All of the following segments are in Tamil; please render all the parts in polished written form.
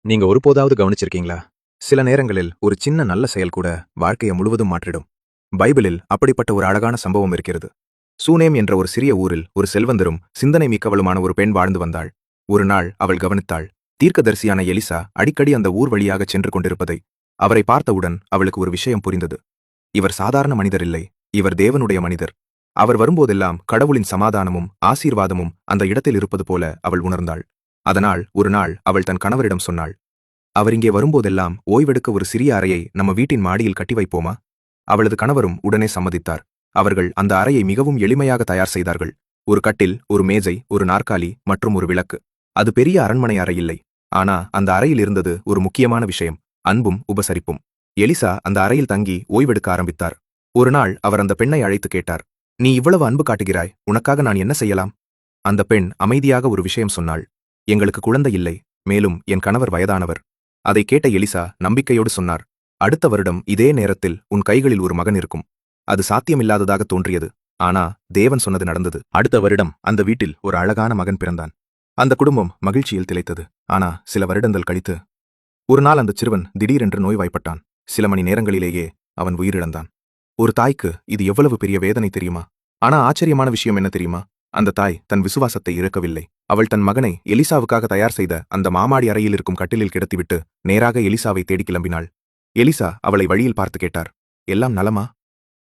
நீங்க ஒருபோதாவது கவனிச்சிருக்கீங்களா? சில நேரங்களில் ஒரு சின்ன நல்ல செயல் கூட வாழ்க்கையை முழுவதும் மாற்றிடும். பைபிளில் அப்படிப்பட்ட ஒரு அழகான சம்பவம் இருக்கிறது. சூனேம் என்ற ஒரு சிறிய ஊரில் ஒரு செல்வந்தரும் சிந்தனை மிக்கவளுமான ஒரு பெண் வாழ்ந்து வந்தாள். ஒரு நாள் அவள் கவனித்தாள். தீர்க்கதரிசியான எலிசா அடிக்கடி அந்த ஊர் வழியாக சென்று கொண்டிருப்பதை. அவரை பார்த்தவுடன் அவளுக்கு ஒரு விஷயம் புரிந்தது. இவர் சாதாரண மனிதர் இல்லை, இவர் தேவனுடைய மனிதர். அவர் வரும்போதெல்லாம் கடவுளின் சமாதானமும் ஆசீர்வாதமும் அந்த இடத்தில் இருப்பது போல அவள் உணர்ந்தாள். அதனால் ஒரு நாள் அவள் தன் கணவரிடம் சொன்னாள், அவர் இங்கே வரும்போதெல்லாம் ஓய்வெடுக்க ஒரு சிறிய அறையை நம்ம வீட்டின் மாடியில் கட்டி வைப்போமா? அவளது கணவரும் உடனே சம்மதித்தார். அவர்கள் அந்த அறையை மிகவும் எளிமையாக தயார் செய்தார்கள். ஒரு கட்டில், ஒரு மேஜை, ஒரு நாற்காலி மற்றும் ஒரு விளக்கு. அது பெரிய அரண்மனை அறை இல்லை. ஆனா அந்த அறையில் இருந்தது ஒரு முக்கியமான விஷயம்: அன்பும் உபசரிப்பும். எலிசா அந்த அறையில் தங்கி ஓய்வெடுக்க ஆரம்பித்தார். ஒரு நாள் அவர் அந்த பெண்ணை அழைத்து கேட்டார், நீ இவ்வளவு அன்பு காட்டுகிறாய், உனக்காக நான் என்ன செய்யலாம்? அந்த பெண் அமைதியாக ஒரு விஷயம் சொன்னாள், எங்களுக்கு குழந்தை இல்லை, மேலும் என் கணவர் வயதானவர். அதை கேட்ட எலிசா நம்பிக்கையோடு சொன்னார், அடுத்த வருடம் இதே நேரத்தில் உன் கைகளில் ஒரு மகன் இருக்கும். அது சாத்தியமில்லாததாக தோன்றியது. ஆனா தேவன் சொன்னது நடந்தது. அடுத்த வருடம் அந்த வீட்டில் ஒரு அழகான மகன் பிறந்தான். அந்த குடும்பம் மகிழ்ச்சியில் திளைத்தது. ஆனா சில வருடங்கள் கழித்து ஒரு நாள் அந்த சிறுவன் திடீரென்று நோய்வாய்ப்பட்டான். சில மணி நேரங்களிலேயே அவன் உயிரிழந்தான். ஒரு தாய்க்கு இது எவ்வளவு பெரிய வேதனை தெரியுமா? ஆனா ஆச்சரியமான விஷயம் என்ன தெரியுமா? அந்த தாய் தன் விசுவாசத்தை இழக்கவில்லை. அவள் தன் மகனை எலிசாவுக்காக தயார் செய்த அந்த மாமாடி அறையில் இருக்கும் கட்டிலில் கிடத்திவிட்டு நேராக எலிசாவை தேடி கிளம்பினாள். எலிசா அவளை வழியில் பார்த்து கேட்டார், எல்லாம் நலமா?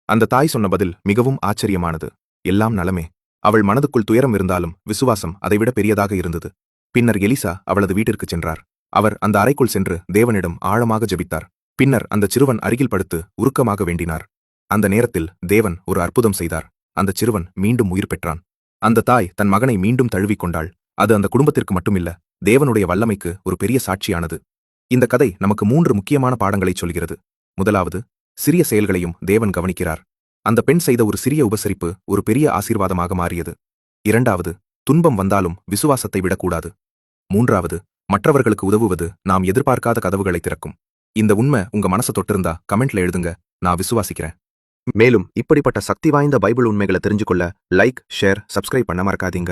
அந்த தாய் சொன்ன பதில் மிகவும் ஆச்சரியமானது. எல்லாம் நலமே. அவள் மனதுக்குள் துயரம் இருந்தாலும் விசுவாசம் அதைவிட பெரியதாக இருந்தது. பின்னர் எலிசா அவளது வீட்டிற்குச் சென்றார். அவர் அந்த அறைக்குள் சென்று தேவனிடம் ஆழமாக ஜெபித்தார். பின்னர் அந்த சிறுவன் அருகில் படுத்து உருக்கமாக வேண்டினார். அந்த நேரத்தில் தேவன் ஒரு அற்புதம் செய்தார். அந்த சிறுவன் மீண்டும் உயிர் பெற்றான். அந்த தாய் தன் மகனை மீண்டும் தழுவிக்கொண்டாள். அது அந்த குடும்பத்திற்கு மட்டுமில்ல, தேவனுடைய வல்லமைக்கு ஒரு பெரிய சாட்சியானது. இந்த கதை நமக்கு 3 முக்கியமான பாடங்களைச் சொல்கிறது. முதலாவது, சிறிய செயல்களையும் தேவன் கவனிக்கிறார். அந்த பெண் செய்த ஒரு சிறிய உபசரிப்பு ஒரு பெரிய ஆசீர்வாதமாக மாறியது. இரண்டாவது, துன்பம் வந்தாலும் விசுவாசத்தை விடக்கூடாது. மூன்றாவது, மற்றவர்களுக்கு உதவுவது நாம் எதிர்பார்க்காத கதவுகளை திறக்கும். இந்த உண்மை உங்க மனசை தொட்டிருந்தா கமெண்ட்ல எழுதுங்க, நான் விசுவாசிக்கிறேன். மேலும் இப்படிப்பட்ட சக்தி வாய்ந்த பைபிள் உண்மைகளை தெரிஞ்சுக்கொள்ள லைக், ஷேர், சப்ஸ்கிரைப் பண்ண மறக்காதீங்க.